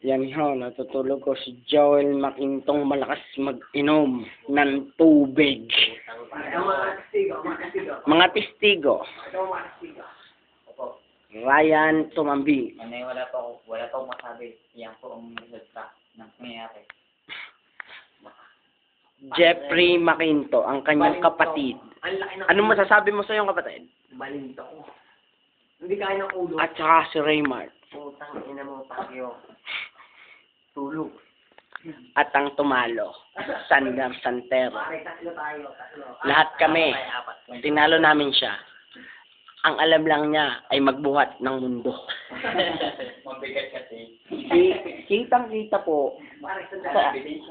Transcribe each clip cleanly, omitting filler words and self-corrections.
Yan ho, natutulog ko si Joel Makintong malakas mag-inom ng tubig. Mga testigo. Ryan Tumambi. Wala pa akong masabi. Yan po ang resulta ng nangyayari. Jeffrey Makinto, ang kanyang kapatid. Anong masasabi mo sa iyong kapatid? Balinto ko. Hindi kaya ng ulo. At saka si Raymart. Putang ina mo, Pagyo. Tulog. At ang tumalo. Sandar Santero. Pare, tatlo tayo. Lahat kami. Tinalo namin siya. Ang alam lang niya ay magbuhat ng mundo. Mabigat kasi. Kitang-kita po. Pare,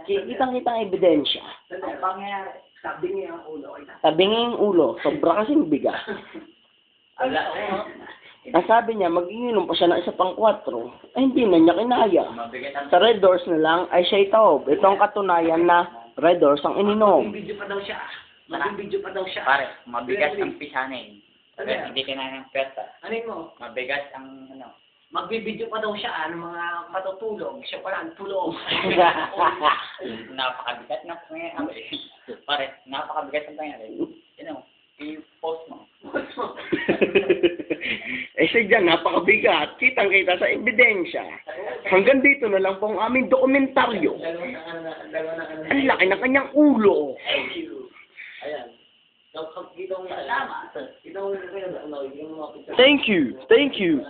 Kitang-kitang ebidensya. ang pangyayari, sabi niya ang ulo. Tabingin yung ulo. Sobra kasing biga. Ang sabi niya, mag-iinom pa siya ng isa pang 4. Ay, hindi na niya kinaya. Mabigat ang Sa Red Doors na lang ay siya'y taob. Ito ang katunayan na Red Doors ang ininom. Mag-video pa daw siya. Mag-video pa daw siya. pare. Mabigat ang pisanin. Pero hindi kinaya ng pwersa. Ano yun mo? Mabigat ang Magbibideo pa daw siya ng mga matutulog. Siya pala ang tulog. napakabigat ng pangyayari. Pare, napakabigat ng pangyayari. I-post mo. Eh siya napakabigat. Kitang-kita sa ebidensya. Hanggang dito na lang po ang aming dokumentaryo. Ang laki ng kanyang ulo. Thank you. Ayan. Dito mo salamat. Dito mo Thank you. Thank you.